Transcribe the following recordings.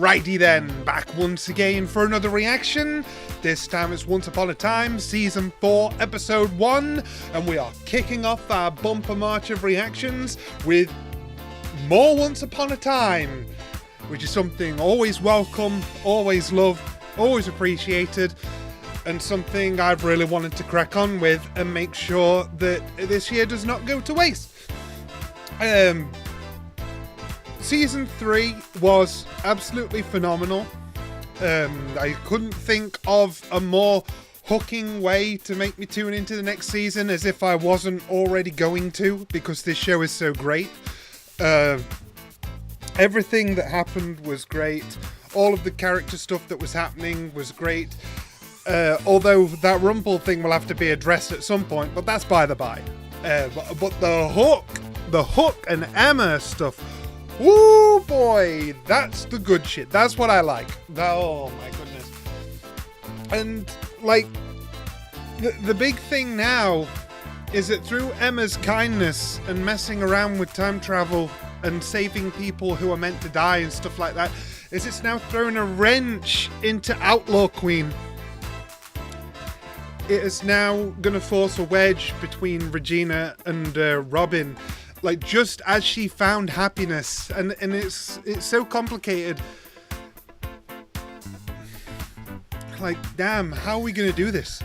Alrighty then, back once again for another reaction. This time it's Once Upon a Time, Season 4, Episode 1, and we are kicking off our bumper march of reactions with more Once Upon a Time, which is something always welcome, always loved, always appreciated, and something I've really wanted to crack on with and make sure that this year does not go to waste. Season 3 was absolutely phenomenal. I couldn't think of a more hooking way to make me tune into the next season, as if I wasn't already going to, because this show is so great. Everything that happened was great. All of the character stuff that was happening was great. Although that Rumple thing will have to be addressed at some point, but that's by the by. But the Hook and Emma stuff, woo boy, that's the good shit. That's what I like. Oh my goodness. And like, the big thing now is that through Emma's kindness and messing around with time travel and saving people who are meant to die and stuff like that, is it's now thrown a wrench into Outlaw Queen. It is now going to force a wedge between Regina and Robin, like just as she found happiness, and it's so complicated. Like, damn, how are we going to do this?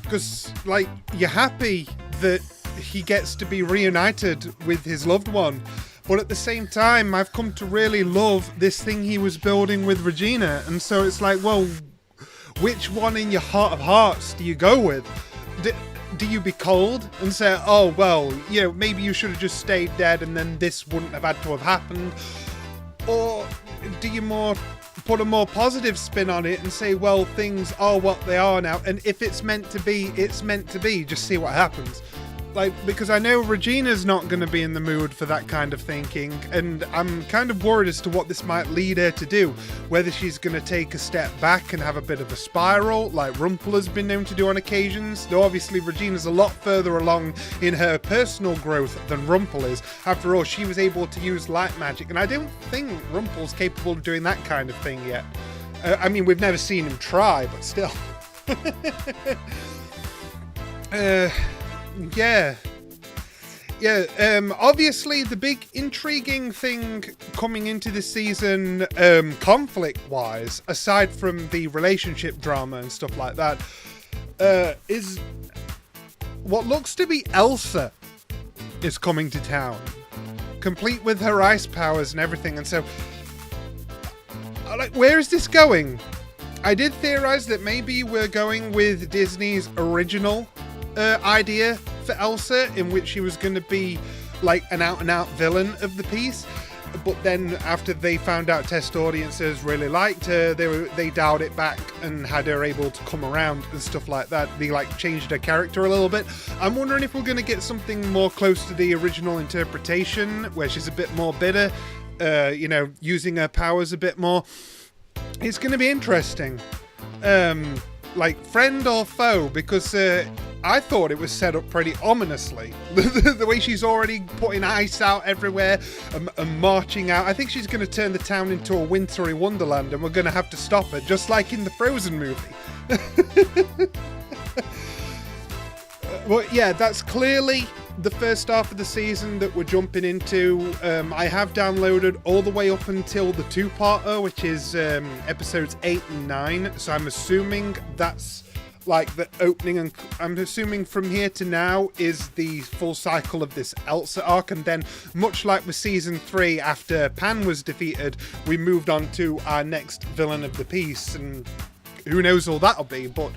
Because, like, you're happy that he gets to be reunited with his loved one, but at the same time, I've come to really love this thing he was building with Regina, and so it's like, well, which one in your heart of hearts do you go with? Do you be cold and say, oh, well, you know, maybe you should have just stayed dead and then this wouldn't have had to have happened? Or do you put a more positive spin on it and say, well, things are what they are now, and if it's meant to be, it's meant to be, just see what happens. Like, because I know Regina's not going to be in the mood for that kind of thinking, and I'm kind of worried as to what this might lead her to do. Whether she's going to take a step back and have a bit of a spiral, like Rumple has been known to do on occasions. Though obviously Regina's a lot further along in her personal growth than Rumple is. After all, she was able to use light magic, and I don't think Rumple's capable of doing that kind of thing yet. I mean, we've never seen him try, but still. Yeah. Obviously the big intriguing thing coming into this season, conflict-wise, aside from the relationship drama and stuff like that, is what looks to be Elsa is coming to town, complete with her ice powers and everything. And so, like, where is this going? I did theorize that maybe we're going with Disney's original idea for Elsa, in which she was going to be like an out-and-out villain of the piece, but then after they found out test audiences really liked her, they dialed it back and had her able to come around and stuff like that. They like changed her character a little bit. I'm wondering if we're going to get something more close to the original interpretation, where she's a bit more bitter, you know, using her powers a bit more. It's going to be interesting. Like, friend or foe, because I thought it was set up pretty ominously. The way she's already putting ice out everywhere and marching out. I think she's going to turn the town into a wintry wonderland, and we're going to have to stop her, just like in the Frozen movie. Well, yeah, that's clearly the first half of the season that we're jumping into. I have downloaded all the way up until the two-parter, which is episodes 8 and 9. So I'm assuming that's like the opening, and I'm assuming from here to now is the full cycle of this Elsa arc. And then, much like with season 3, after Pan was defeated, we moved on to our next villain of the piece, and who knows all that'll be, but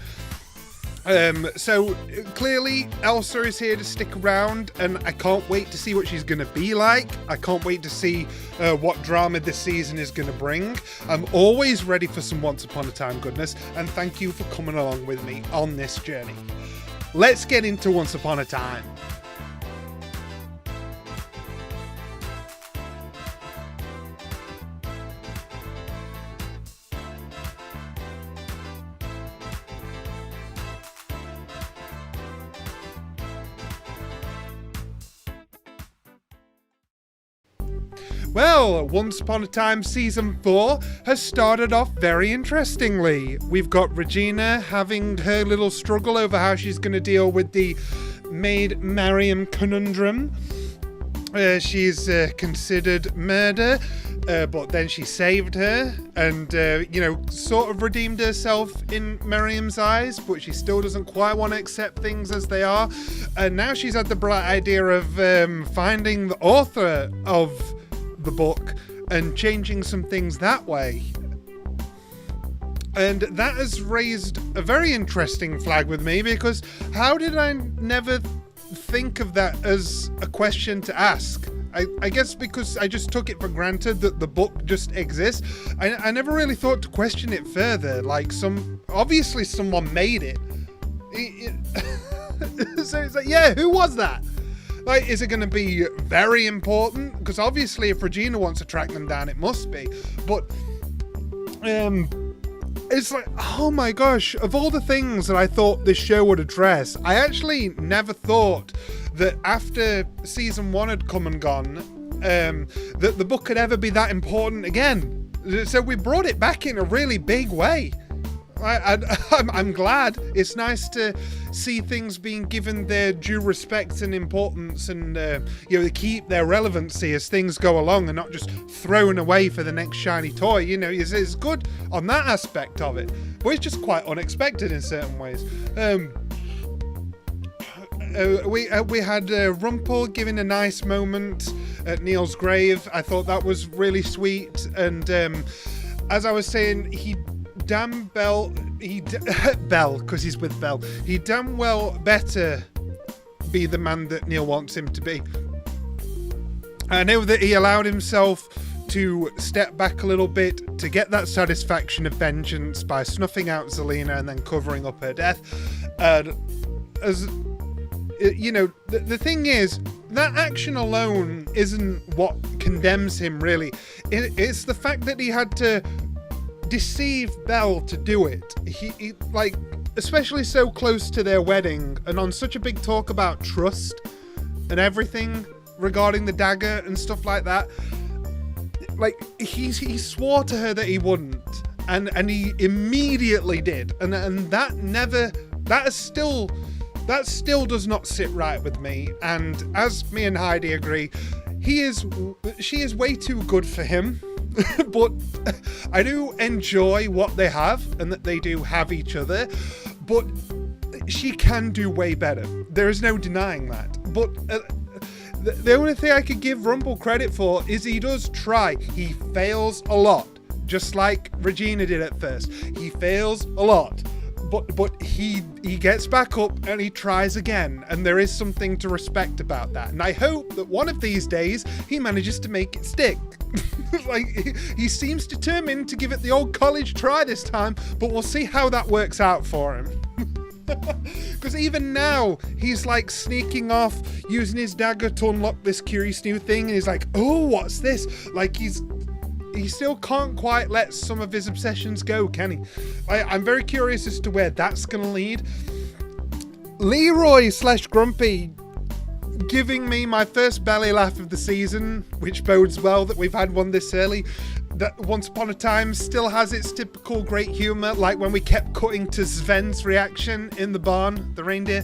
so clearly Elsa is here to stick around, and I can't wait to see what she's going to be like. I can't wait to see what drama this season is going to bring. I'm always ready for some Once Upon a Time goodness, and thank you for coming along with me on this journey. Let's get into Once Upon a Time. Well, Once Upon a Time Season 4 has started off very interestingly. We've got Regina having her little struggle over how she's going to deal with the Maid Mariam conundrum. She's considered murder, but then she saved her and, sort of redeemed herself in Miriam's eyes, but she still doesn't quite want to accept things as they are. And now she's had the bright idea of finding the author of the book and changing some things that way. And that has raised a very interesting flag with me, because how did I never think of that as a question to ask? I guess because I just took it for granted that the book just exists. I never really thought to question it further. Like, obviously someone made it. So it's like, yeah, who was that? Like, is it going to be very important? Because obviously if Regina wants to track them down, it must be. But it's like, oh my gosh, of all the things that I thought this show would address, I actually never thought that after season 1 had come and gone, that the book could ever be that important again. So we brought it back in a really big way. I'm glad. It's nice to see things being given their due respect and importance, and they keep their relevancy as things go along and not just thrown away for the next shiny toy. It's good on that aspect of it, but it's just quite unexpected in certain ways. We had Rumpel giving a nice moment at Neil's grave. I thought that was really sweet, and as I was saying, Bell, because he's with Bell, he damn well better be the man that Neil wants him to be. I know that he allowed himself to step back a little bit to get that satisfaction of vengeance by snuffing out Zelina and then covering up her death. And as the thing is, that action alone isn't what condemns him, really. It's the fact that he had to deceive Belle to do it. He especially so close to their wedding and on such a big talk about trust and everything regarding the dagger and stuff like that. Like, he swore to her that he wouldn't, and he immediately did, and that still does not sit right with me. And as me and Heidi agree, she is way too good for him. But I do enjoy what they have and that they do have each other, but she can do way better. There is no denying that. But the only thing I could give Rumble credit for is he does try. He fails a lot, just like Regina did at first. He fails a lot, but he gets back up and he tries again, and there is something to respect about that. And I hope that one of these days he manages to make it stick. Like, he seems determined to give it the old college try this time, but we'll see how that works out for him. Because even now, he's like sneaking off, using his dagger to unlock this curious new thing, and he's like, oh, what's this? Like, he still can't quite let some of his obsessions go, can he? I'm very curious as to where that's going to lead. Leroy/Grumpy giving me my first belly laugh of the season, which bodes well that we've had one this early. That Once Upon a Time still has its typical great humour, like when we kept cutting to Sven's reaction in the barn, the reindeer.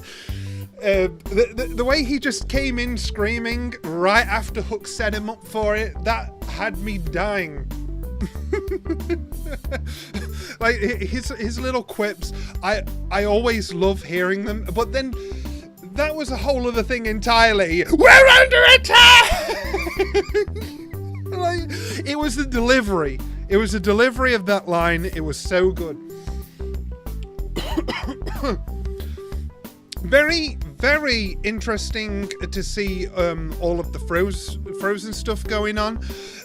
The way he just came in screaming right after Hook set him up for it, that had me dying. Like, his little quips, I always love hearing them, but then that was a whole other thing entirely. We're under attack! Like, it was the delivery. It was the delivery of that line. It was so good. Very, very interesting to see all of the Frozen stuff going on.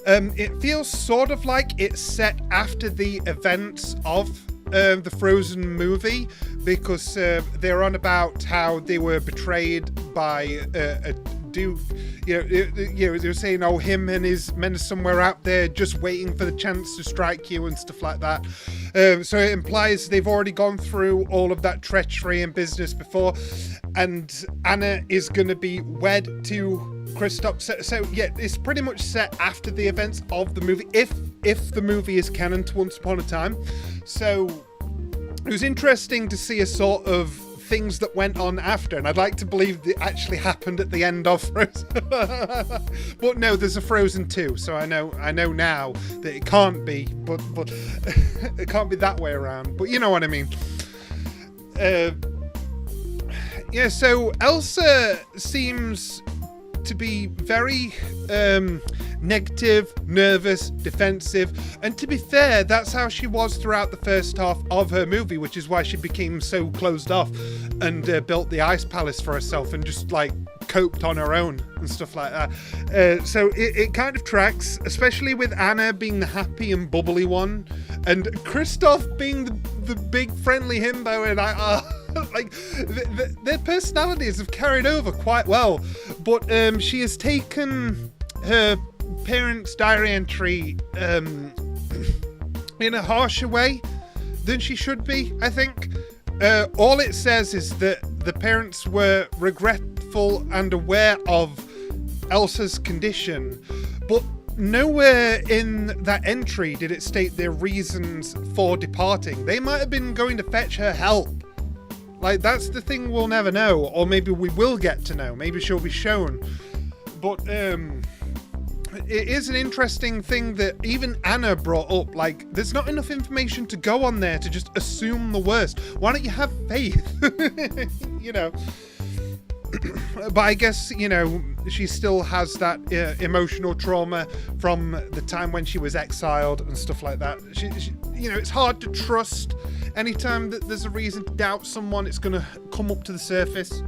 It feels sort of like it's set after the events of the Frozen movie, because they're on about how they were betrayed by a duke. They're saying, oh, him and his men are somewhere out there just waiting for the chance to strike you and stuff like that. So it implies they've already gone through all of that treachery and business before, and Anna is going to be wed to Kristoff. So yeah, it's pretty much set after the events of the movie, if the movie is canon to Once Upon a Time. So it was interesting to see a sort of things that went on after, and I'd like to believe that actually happened at the end of Frozen. But no, there's a Frozen 2, so I know now that it can't be, but it can't be that way around. But you know what I mean. Yeah, so Elsa seems to be very negative, nervous, defensive, and to be fair, that's how she was throughout the first half of her movie, which is why she became so closed off and built the ice palace for herself and just like coped on her own and stuff like that. So it kind of tracks, especially with Anna being the happy and bubbly one, and Kristoff being the big friendly himbo, and like their personalities have carried over quite well, but she has taken her parents' diary entry in a harsher way than she should be, I think. All it says is that the parents were regretful and aware of Elsa's condition, but nowhere in that entry did it state their reasons for departing. They might have been going to fetch her help. Like, that's the thing we'll never know, or maybe we will get to know. Maybe she'll be shown. But it is an interesting thing that even Anna brought up. Like, there's not enough information to go on there to just assume the worst. Why don't you have faith? You know. But I guess, you know, she still has that emotional trauma from the time when she was exiled and stuff like that. She, you know, it's hard to trust. Anytime that there's a reason to doubt someone, it's going to come up to the surface.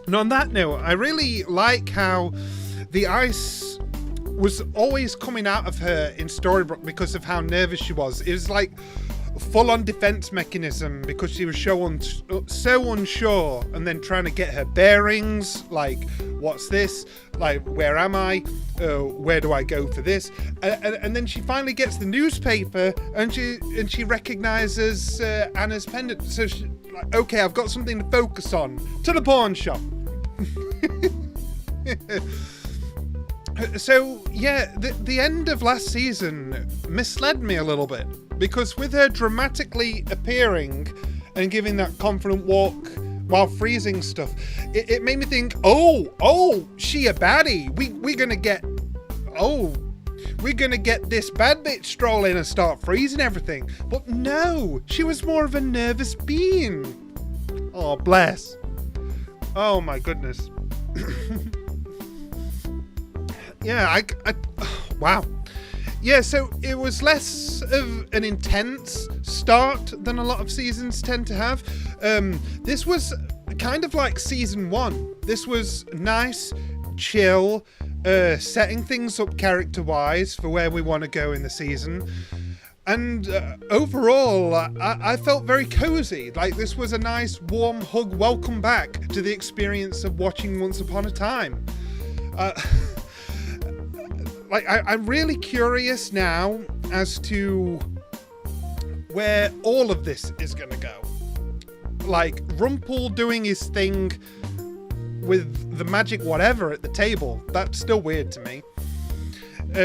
And on that note, I really like how the ice was always coming out of her in Storybrooke because of how nervous she was. It was like full-on defense mechanism because she was so unsure, and then trying to get her bearings, like, what's this, like, where am I, where do I go for this, and then she finally gets the newspaper and she recognizes Anna's pendant, so she, like, okay, I've got something to focus on, to the pawn shop. So yeah, the end of last season misled me a little bit, because with her dramatically appearing and giving that confident walk while freezing stuff, it made me think, oh, she a baddie. We're gonna get this bad bitch stroll in and start freezing everything. But no, she was more of a nervous being. Oh, bless. Oh my goodness. Yeah, wow. Yeah, so it was less of an intense start than a lot of seasons tend to have. This was kind of like season 1. This was nice, chill, setting things up character-wise for where we want to go in the season. And overall, I felt very cozy. Like, this was a nice, warm hug, welcome back to the experience of watching Once Upon a Time. Like, I'm really curious now as to where all of this is going to go. Like, Rumpel doing his thing with the magic whatever at the table. That's still weird to me.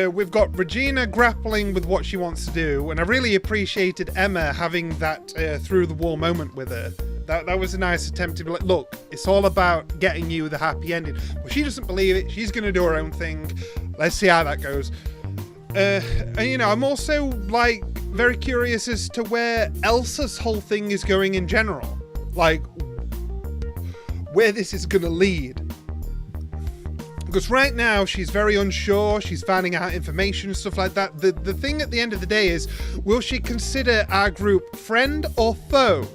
We've got Regina grappling with what she wants to do, and I really appreciated Emma having that through-the-wall moment with her. That was a nice attempt to be like, look, it's all about getting you the happy ending. Well, she doesn't believe it. She's going to do her own thing. Let's see how that goes. And, you know, I'm also, like, very curious as to where Elsa's whole thing is going in general. Like, where this is going to lead. Because right now, she's very unsure. She's finding out information and stuff like that. The thing at the end of the day is, will she consider our group friend or foe?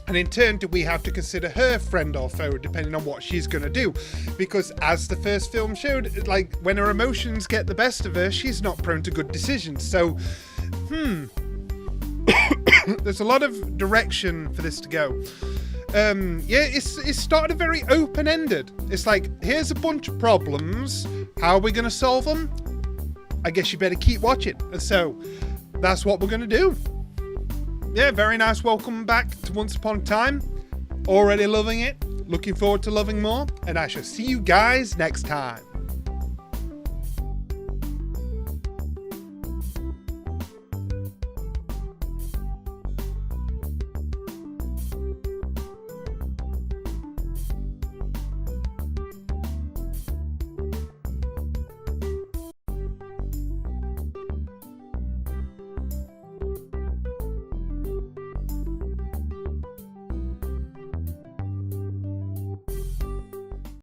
And in turn, do we have to consider her friend or foe, depending on what she's going to do? Because as the first film showed, like, when her emotions get the best of her, she's not prone to good decisions. So, there's a lot of direction for this to go. Yeah, it's started very open-ended. It's like, here's a bunch of problems. How are we going to solve them? I guess you better keep watching. And so, that's what we're going to do. Yeah, very nice welcome back to Once Upon a Time. Already loving it. Looking forward to loving more, and I shall see you guys next time.